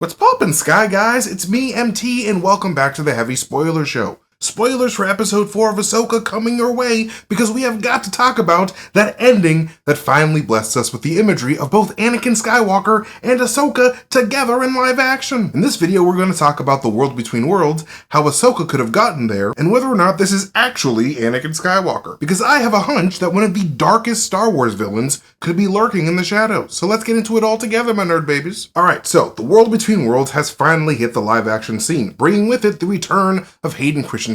What's poppin', Sky Guys? It's me, MT, and welcome back to the Heavy Spoiler Show. Spoilers for episode 4 of Ahsoka coming your way because we have got to talk about that ending that finally blessed us with the imagery of both Anakin Skywalker and Ahsoka together in live action. In this video, we're going to talk about the world between worlds, how Ahsoka could have gotten there, and whether or not this is actually Anakin Skywalker. Because I have a hunch that one of the darkest Star Wars villains could be lurking in the shadows. So let's get into it all together, my nerd babies. Alright, so the world between worlds has finally hit the live action scene, bringing with it the return of Hayden Christensen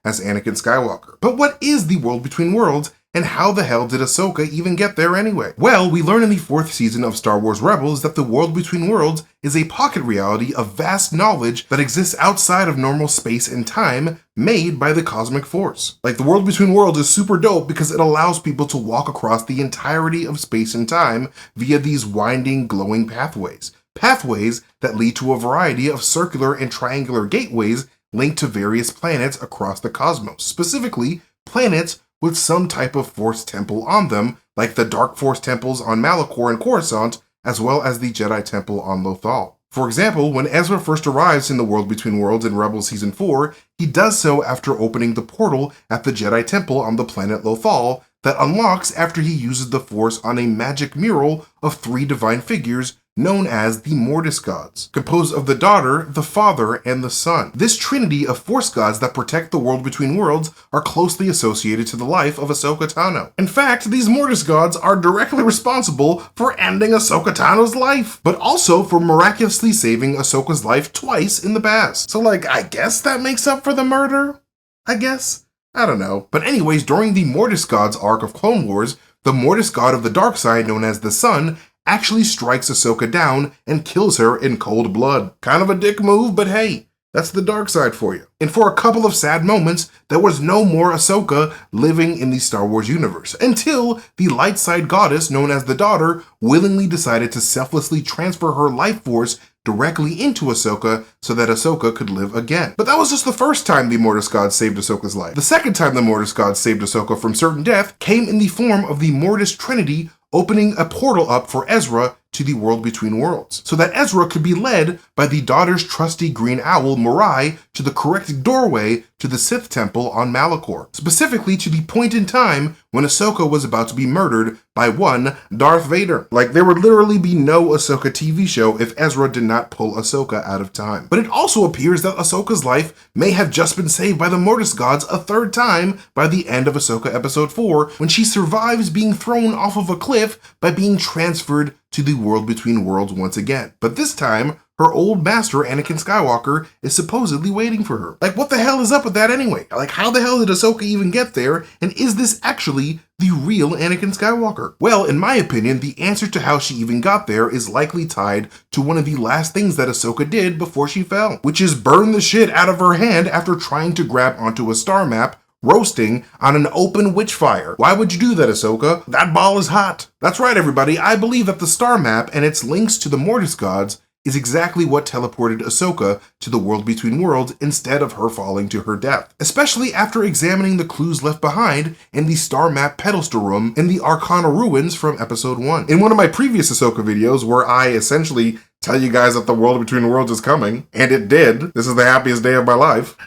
as Anakin Skywalker. But what is the world between worlds, and how the hell did Ahsoka even get there anyway? Well, we learn in the 4th season of Star Wars Rebels that the world between worlds is a pocket reality of vast knowledge that exists outside of normal space and time, made by the cosmic force. Like, the world between worlds is super dope because it allows people to walk across the entirety of space and time via these winding, glowing pathways. Pathways that lead to a variety of circular and triangular gateways linked to various planets across the cosmos, specifically planets with some type of Force temple on them, like the Dark Force temples on Malachor and Coruscant, as well as the Jedi temple on Lothal. For example, when Ezra first arrives in the world between worlds in Rebels Season 4, he does so after opening the portal at the Jedi temple on the planet Lothal that unlocks after he uses the Force on a magic mural of 3 divine figures known as the Mortis gods, composed of the daughter, the father, and the son. This trinity of Force gods that protect the world between worlds are closely associated to the life of Ahsoka Tano. In fact, these Mortis gods are directly responsible for ending Ahsoka Tano's life, but also for miraculously saving Ahsoka's life twice in the past. So I guess that makes up for the murder? I guess? I don't know. But anyways, during the Mortis gods arc of Clone Wars, the Mortis god of the dark side, known as the Sun, actually strikes Ahsoka down and kills her in cold blood. Kind of a dick move, but hey, that's the dark side for you. And for a couple of sad moments, there was no more Ahsoka living in the Star Wars universe, until the light side goddess, known as the Daughter, willingly decided to selflessly transfer her life force directly into Ahsoka so that Ahsoka could live again. But that was just the first time the Mortis gods saved Ahsoka's life. The second time the Mortis gods saved Ahsoka from certain death came in the form of the Mortis Trinity opening a portal up for Ezra to the world between worlds, so that Ezra could be led by the Daughter's trusty green owl, Morai, to the correct doorway to the Sith temple on Malachor, specifically to the point in time when Ahsoka was about to be murdered by one Darth Vader. There would literally be no Ahsoka TV show if Ezra did not pull Ahsoka out of time. But it also appears that Ahsoka's life may have just been saved by the Mortis gods a third time by the end of Ahsoka episode 4, when she survives being thrown off of a cliff by being transferred to the world between worlds once again. But this time, her old master, Anakin Skywalker, is supposedly waiting for her. What the hell is up with that anyway? How the hell did Ahsoka even get there? And is this actually the real Anakin Skywalker? Well, in my opinion, the answer to how she even got there is likely tied to one of the last things that Ahsoka did before she fell, which is burn the shit out of her hand after trying to grab onto a star map roasting on an open witch fire. Why would you do that, Ahsoka? That ball is hot. That's right, everybody. I believe that the star map and its links to the Mortis gods is exactly what teleported Ahsoka to the world between worlds instead of her falling to her death. Especially after examining the clues left behind in the star map pedestal room in the Arcana ruins from episode 1. In one of my previous Ahsoka videos, where I essentially tell you guys that the world between worlds is coming, and it did. This is the happiest day of my life.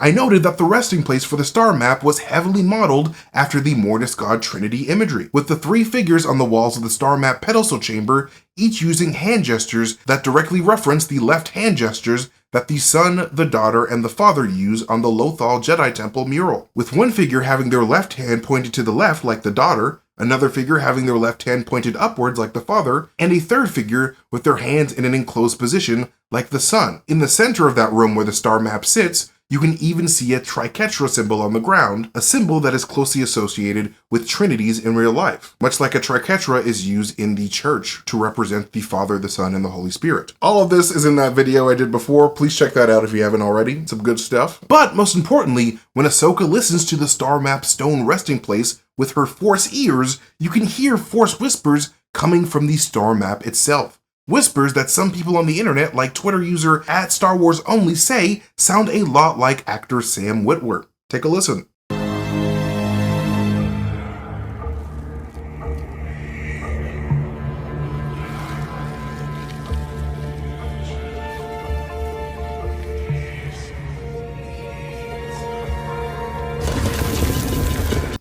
I noted that the resting place for the star map was heavily modeled after the Mortis God Trinity imagery, with the 3 figures on the walls of the star map pedestal chamber, each using hand gestures that directly reference the left hand gestures that the Son, the Daughter, and the Father use on the Lothal Jedi Temple mural, with one figure having their left hand pointed to the left like the Daughter, another figure having their left hand pointed upwards like the Father, and a third figure with their hands in an enclosed position like the Son. In the center of that room where the star map sits, you can even see a triquetra symbol on the ground, a symbol that is closely associated with trinities in real life, much like a triquetra is used in the church to represent the Father, the Son, and the Holy Spirit. All of this is in that video I did before. Please check that out if you haven't already. Some good stuff. But most importantly, when Ahsoka listens to the star map stone resting place with her Force ears, you can hear Force whispers coming from the star map itself. Whispers that some people on the internet, like Twitter user @StarWarsOnly, say sound a lot like actor Sam Witwer. Take a listen.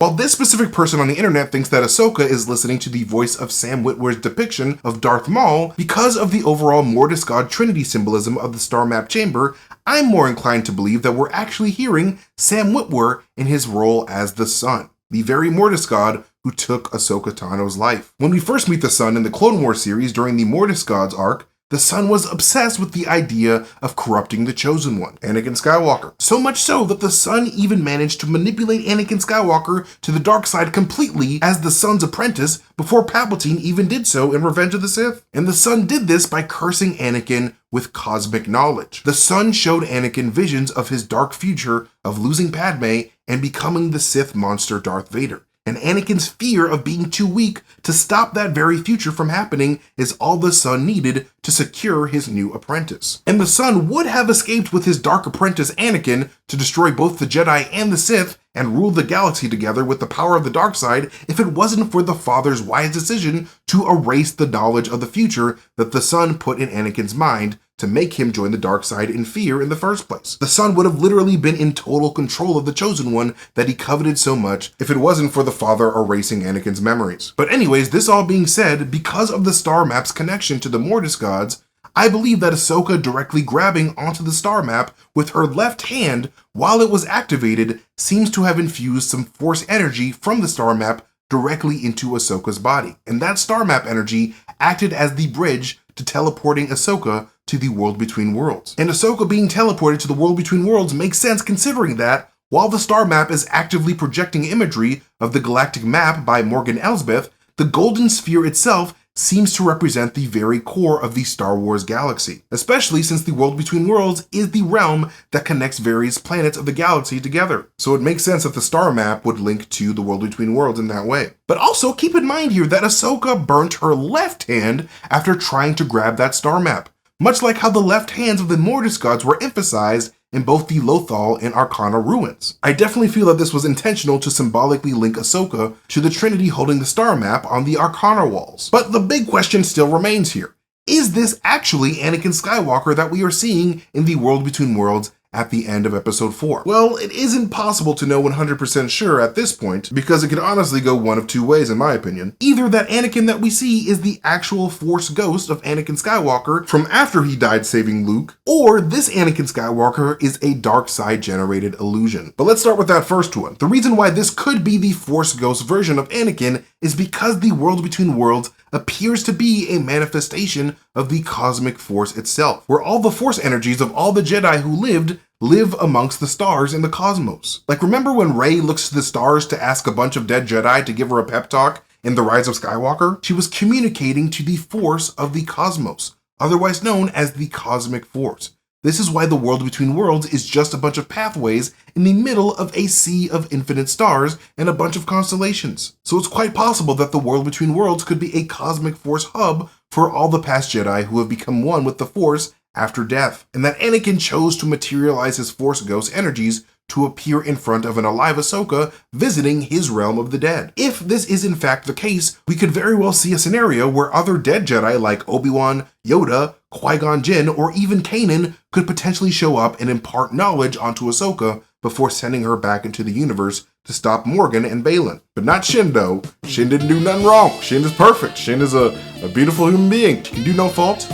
While this specific person on the internet thinks that Ahsoka is listening to the voice of Sam Witwer's depiction of Darth Maul because of the overall Mortis God Trinity symbolism of the Star Map Chamber, I'm more inclined to believe that we're actually hearing Sam Witwer in his role as the Son, the very Mortis God who took Ahsoka Tano's life. When we first meet the Son in the Clone Wars series during the Mortis Gods arc, the Son was obsessed with the idea of corrupting the Chosen One, Anakin Skywalker. So much so that the Son even managed to manipulate Anakin Skywalker to the dark side completely as the Son's apprentice before Palpatine even did so in Revenge of the Sith. And the Son did this by cursing Anakin with cosmic knowledge. The Son showed Anakin visions of his dark future of losing Padme and becoming the Sith monster Darth Vader. And Anakin's fear of being too weak to stop that very future from happening is all the Son needed to secure his new apprentice. And the Son would have escaped with his dark apprentice Anakin to destroy both the Jedi and the Sith and rule the galaxy together with the power of the dark side if it wasn't for the Father's wise decision to erase the knowledge of the future that the Son put in Anakin's mind to make him join the dark side in fear in the first place. The Son would have literally been in total control of the Chosen One that he coveted so much if it wasn't for the Father erasing Anakin's memories. But anyways, this all being said, because of the star map's connection to the Mortis gods, I believe that Ahsoka directly grabbing onto the star map with her left hand while it was activated seems to have infused some force energy from the star map directly into Ahsoka's body. And that star map energy acted as the bridge to teleporting Ahsoka to the World Between Worlds. And Ahsoka being teleported to the World Between Worlds makes sense considering that while the star map is actively projecting imagery of the galactic map by Morgan Elsbeth, the golden sphere itself seems to represent the very core of the Star Wars galaxy, especially since the World Between Worlds is the realm that connects various planets of the galaxy together. So it makes sense that the star map would link to the World Between Worlds in that way. But also keep in mind here that Ahsoka burnt her left hand after trying to grab that star map, much like how the left hands of the Mortis gods were emphasized in both the Lothal and Arcana ruins. I definitely feel that this was intentional to symbolically link Ahsoka to the Trinity holding the star map on the Arcana walls. But the big question still remains here. Is this actually Anakin Skywalker that we are seeing in the World Between Worlds at the end of episode 4? Well, it isn't possible to know 100% sure at this point, because it could honestly go one of two ways in my opinion. Either that Anakin that we see is the actual Force ghost of Anakin Skywalker from after he died saving Luke, or this Anakin Skywalker is a dark side generated illusion. But let's start with that first one. The reason why this could be the Force ghost version of Anakin is because the World Between Worlds appears to be a manifestation of the cosmic force itself, where all the force energies of all the Jedi who live amongst the stars in the cosmos. Like, remember when Rey looks to the stars to ask a bunch of dead Jedi to give her a pep talk in The Rise of Skywalker? She was communicating to the force of the cosmos, otherwise known as the cosmic force. This is why the World Between Worlds is just a bunch of pathways in the middle of a sea of infinite stars and a bunch of constellations. So it's quite possible that the World Between Worlds could be a cosmic force hub for all the past Jedi who have become one with the Force after death, and that Anakin chose to materialize his Force ghost energies to appear in front of an alive Ahsoka visiting his realm of the dead. If this is in fact the case, we could very well see a scenario where other dead Jedi like Obi-Wan, Yoda, Qui-Gon Jinn, or even Kanan could potentially show up and impart knowledge onto Ahsoka before sending her back into the universe to stop Morgan and Baylan. But not Shin though. Shin didn't do nothing wrong. Shin is perfect. Shin is a beautiful human being. She can do no fault.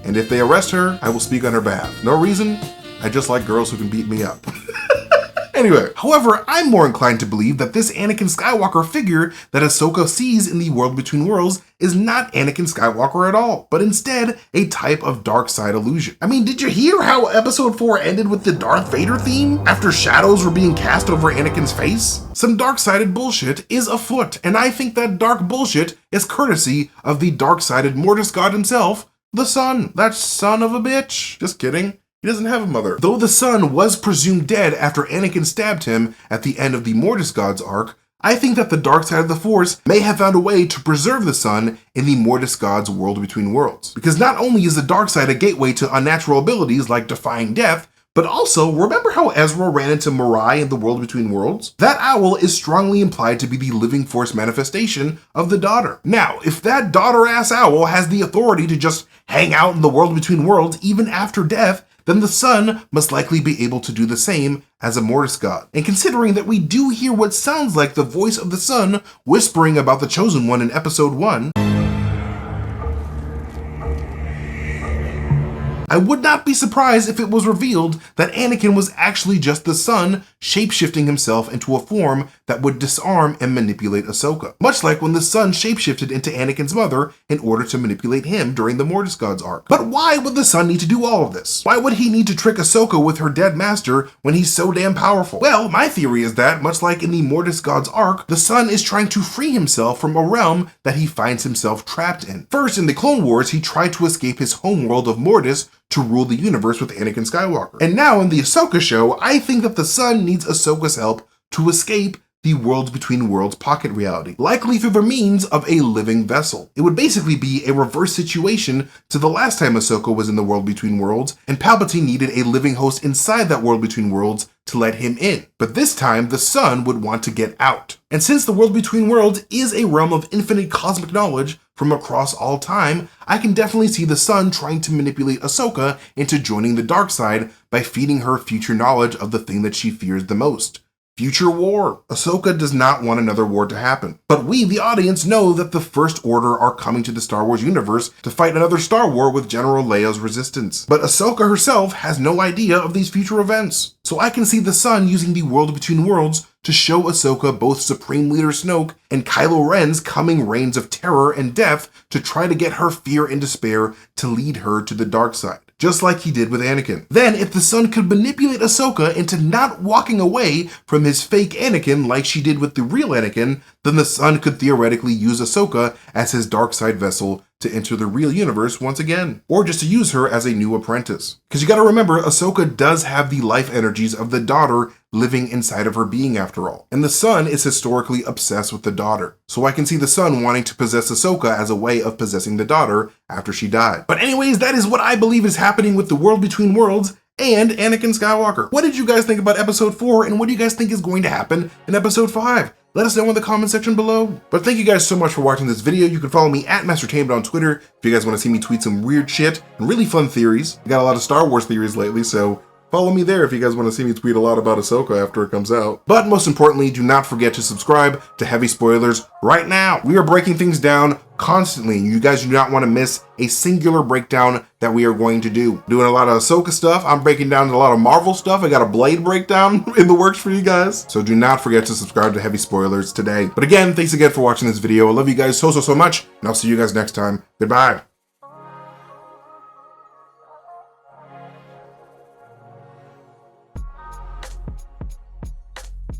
And if they arrest her, I will speak on her behalf. No reason, I just like girls who can beat me up. Anyway, however, I'm more inclined to believe that this Anakin Skywalker figure that Ahsoka sees in the World Between Worlds is not Anakin Skywalker at all, but instead a type of dark side illusion. I mean, did you hear how episode 4 ended with the Darth Vader theme after shadows were being cast over Anakin's face? Some dark-sided bullshit is afoot, and I think that dark bullshit is courtesy of the dark-sided Mortis god himself, the Son. That son of a bitch. Just kidding. He doesn't have a mother. Though the Son was presumed dead after Anakin stabbed him at the end of the Mortis Gods arc, I think that the dark side of the Force may have found a way to preserve the Son in the Mortis Gods World Between Worlds. Because not only is the dark side a gateway to unnatural abilities like defying death, but also, remember how Ezra ran into Mirai in the World Between Worlds? That owl is strongly implied to be the living force manifestation of the daughter. Now, if that daughter-ass owl has the authority to just hang out in the World Between Worlds even after death, then the Son must likely be able to do the same as a Mortis god. And considering that we do hear what sounds like the voice of the Son whispering about the Chosen One in episode 1, I would not be surprised if it was revealed that Anakin was actually just the Son shapeshifting himself into a form that would disarm and manipulate Ahsoka. Much like when the Son shapeshifted into Anakin's mother in order to manipulate him during the Mortis Gods arc. But why would the Son need to do all of this? Why would he need to trick Ahsoka with her dead master when he's so damn powerful? Well, my theory is that, much like in the Mortis Gods arc, the Son is trying to free himself from a realm that he finds himself trapped in. First, in the Clone Wars, he tried to escape his homeworld of Mortis to rule the universe with Anakin Skywalker. And now in the Ahsoka show, I think that the Son needs Ahsoka's help to escape the Worlds Between Worlds pocket reality, likely through the means of a living vessel. It would basically be a reverse situation to the last time Ahsoka was in the World Between Worlds, and Palpatine needed a living host inside that World Between Worlds to let him in. But this time, the Son would want to get out. And since the World Between Worlds is a realm of infinite cosmic knowledge from across all time, I can definitely see the Son trying to manipulate Ahsoka into joining the dark side by feeding her future knowledge of the thing that she fears the most. Future war. Ahsoka does not want another war to happen. But we, the audience, know that the First Order are coming to the Star Wars universe to fight another Star War with General Leia's resistance. But Ahsoka herself has no idea of these future events. So I can see the Son using the World Between Worlds to show Ahsoka both Supreme Leader Snoke and Kylo Ren's coming reigns of terror and death to try to get her fear and despair to lead her to the dark side, just like he did with Anakin. Then, if the Son could manipulate Ahsoka into not walking away from his fake Anakin like she did with the real Anakin, then the Son could theoretically use Ahsoka as his dark side vessel to enter the real universe once again, or just to use her as a new apprentice. Because you gotta remember, Ahsoka does have the life energies of the daughter living inside of her being after all. And the Son is historically obsessed with the daughter. So I can see the Son wanting to possess Ahsoka as a way of possessing the daughter after she died. But anyways, that is what I believe is happening with the World Between Worlds and Anakin Skywalker. What did you guys think about episode 4, and what do you guys think is going to happen in episode 5? Let us know in the comment section below. But thank you guys so much for watching this video. You can follow me at MasterTamed on Twitter if you guys want to see me tweet some weird shit and really fun theories. I got a lot of Star Wars theories lately, so follow me there if you guys want to see me tweet a lot about Ahsoka after it comes out. But most importantly, do not forget to subscribe to Heavy Spoilers right now. We are breaking things down constantly. You guys do not want to miss a singular breakdown that we are going to do. Doing a lot of Ahsoka stuff. I'm breaking down a lot of Marvel stuff. I got a Blade breakdown in the works for you guys. So do not forget to subscribe to Heavy Spoilers today. But again, thanks again for watching this video. I love you guys so much, and I'll see you guys next time. Goodbye.